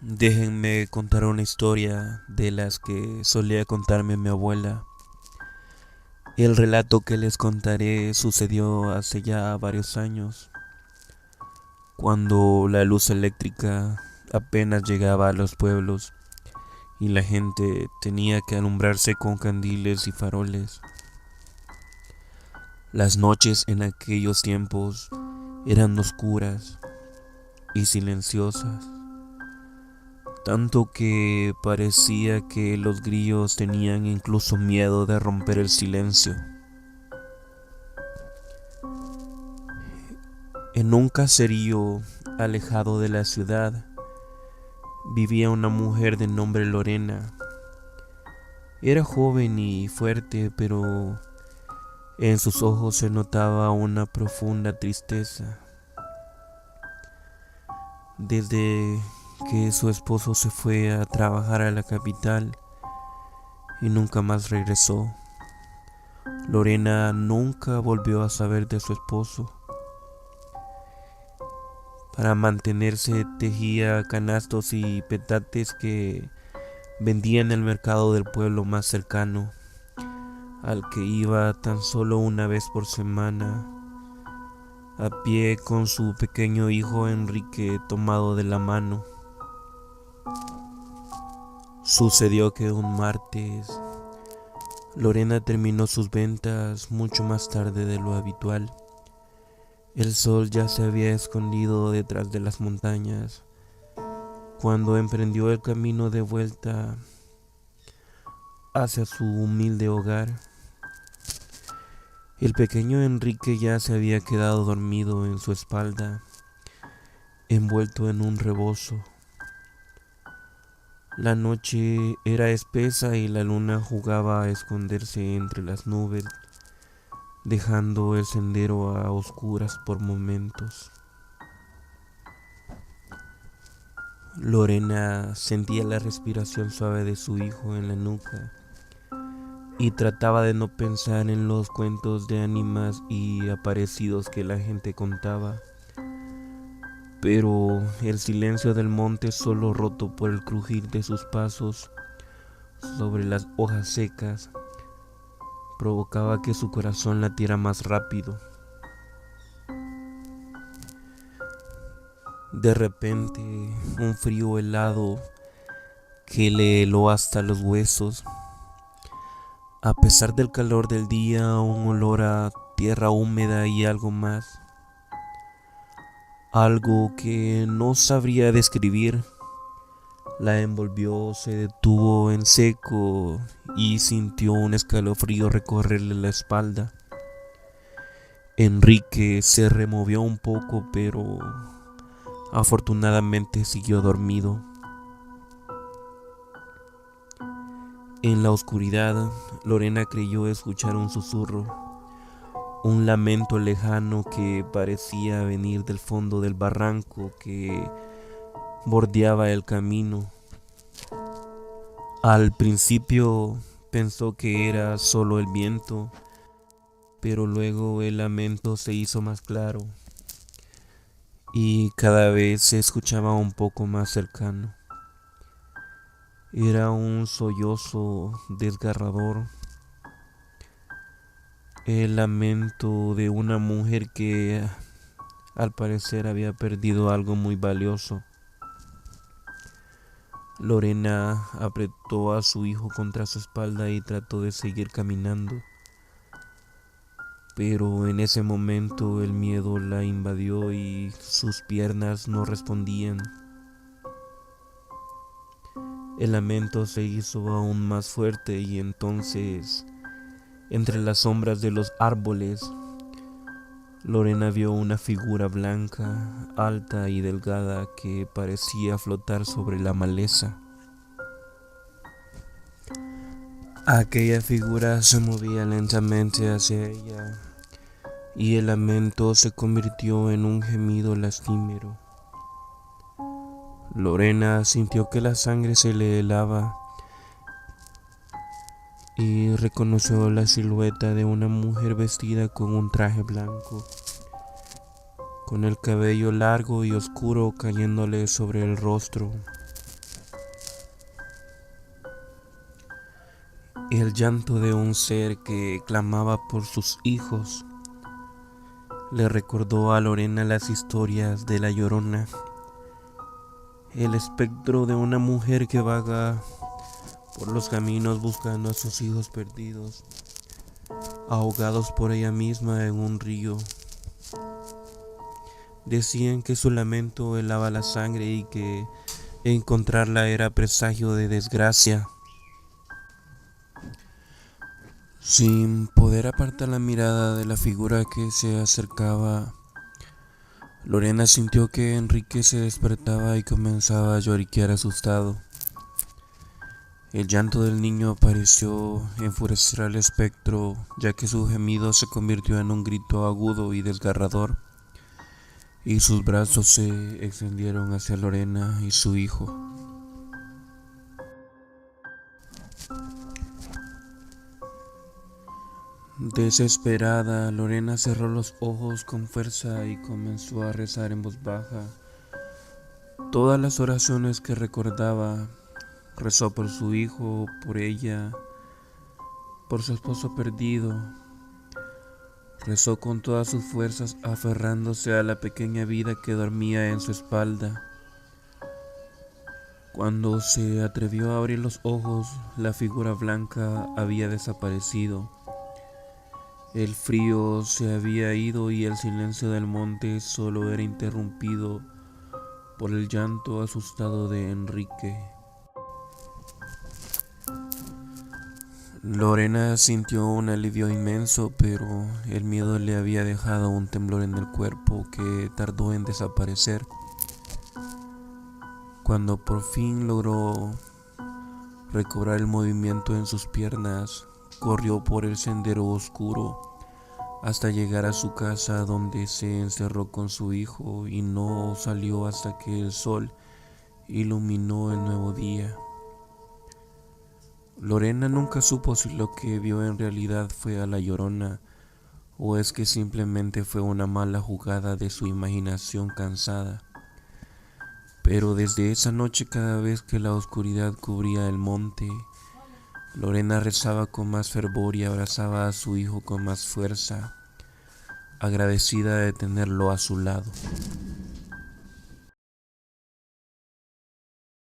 Déjenme contar una historia de las que solía contarme mi abuela. El relato que les contaré sucedió hace ya varios años, cuando la luz eléctrica apenas llegaba a los pueblos y la gente tenía que alumbrarse con candiles y faroles. Las noches en aquellos tiempos eran oscuras y silenciosas, tanto que parecía que los grillos tenían incluso miedo de romper el silencio. En un caserío alejado de la ciudad vivía una mujer de nombre Lorena. Era joven y fuerte, pero en sus ojos se notaba una profunda tristeza. Desde que su esposo se fue a trabajar a la capital y nunca más regresó, Lorena nunca volvió a saber de su esposo. Para mantenerse tejía canastos y petates que vendía en el mercado del pueblo más cercano, al que iba tan solo una vez por semana, a pie con su pequeño hijo Enrique tomado de la mano. Sucedió que un martes Lorena terminó sus ventas mucho más tarde de lo habitual. El sol ya se había escondido detrás de las montañas cuando emprendió el camino de vuelta hacia su humilde hogar. El pequeño Enrique ya se había quedado dormido en su espalda, envuelto en un rebozo. La noche era espesa y la luna jugaba a esconderse entre las nubes, dejando el sendero a oscuras por momentos. Lorena sentía la respiración suave de su hijo en la nuca y trataba de no pensar en los cuentos de ánimas y aparecidos que la gente contaba. Pero el silencio del monte, solo roto por el crujir de sus pasos sobre las hojas secas, provocaba que su corazón latiera más rápido. De repente, un frío helado que le heló hasta los huesos. A pesar del calor del día, un olor a tierra húmeda y algo más. Algo que no sabría describir. La envolvió, se detuvo en seco y sintió un escalofrío recorrerle la espalda. Enrique se removió un poco, pero afortunadamente siguió dormido. En la oscuridad, Lorena creyó escuchar un susurro, un lamento lejano que parecía venir del fondo del barranco que bordeaba el camino. Al principio pensó que era solo el viento, pero luego el lamento se hizo más claro y cada vez se escuchaba un poco más cercano. Era un sollozo desgarrador, el lamento de una mujer que al parecer había perdido algo muy valioso. Lorena apretó a su hijo contra su espalda y trató de seguir caminando, pero en ese momento el miedo la invadió y sus piernas no respondían. El lamento se hizo aún más fuerte y entonces, entre las sombras de los árboles, Lorena vio una figura blanca, alta y delgada que parecía flotar sobre la maleza. Aquella figura se movía lentamente hacia ella y el lamento se convirtió en un gemido lastimero. Lorena sintió que la sangre se le helaba y reconoció la silueta de una mujer vestida con un traje blanco, con el cabello largo y oscuro cayéndole sobre el rostro. El llanto de un ser que clamaba por sus hijos le recordó a Lorena las historias de La Llorona, el espectro de una mujer que vaga por los caminos buscando a sus hijos perdidos, ahogados por ella misma en un río. Decían que su lamento helaba la sangre y que encontrarla era presagio de desgracia. Sin poder apartar la mirada de la figura que se acercaba, Lorena sintió que Enrique se despertaba y comenzaba a lloriquear asustado. El llanto del niño pareció enfurecer al espectro, ya que su gemido se convirtió en un grito agudo y desgarrador, y sus brazos se extendieron hacia Lorena y su hijo. Desesperada, Lorena cerró los ojos con fuerza y comenzó a rezar en voz baja. Todas las oraciones que recordaba, rezó por su hijo, por ella, por su esposo perdido. Rezó con todas sus fuerzas, aferrándose a la pequeña vida que dormía en su espalda. Cuando se atrevió a abrir los ojos, la figura blanca había desaparecido. El frío se había ido y el silencio del monte solo era interrumpido por el llanto asustado de Enrique. Lorena sintió un alivio inmenso, pero el miedo le había dejado un temblor en el cuerpo que tardó en desaparecer. Cuando por fin logró recobrar el movimiento en sus piernas, corrió por el sendero oscuro hasta llegar a su casa, donde se encerró con su hijo y no salió hasta que el sol iluminó el nuevo día. Lorena nunca supo si lo que vio en realidad fue a La Llorona o es que simplemente fue una mala jugada de su imaginación cansada. Pero desde esa noche, cada vez que la oscuridad cubría el monte, Lorena rezaba con más fervor y abrazaba a su hijo con más fuerza, agradecida de tenerlo a su lado.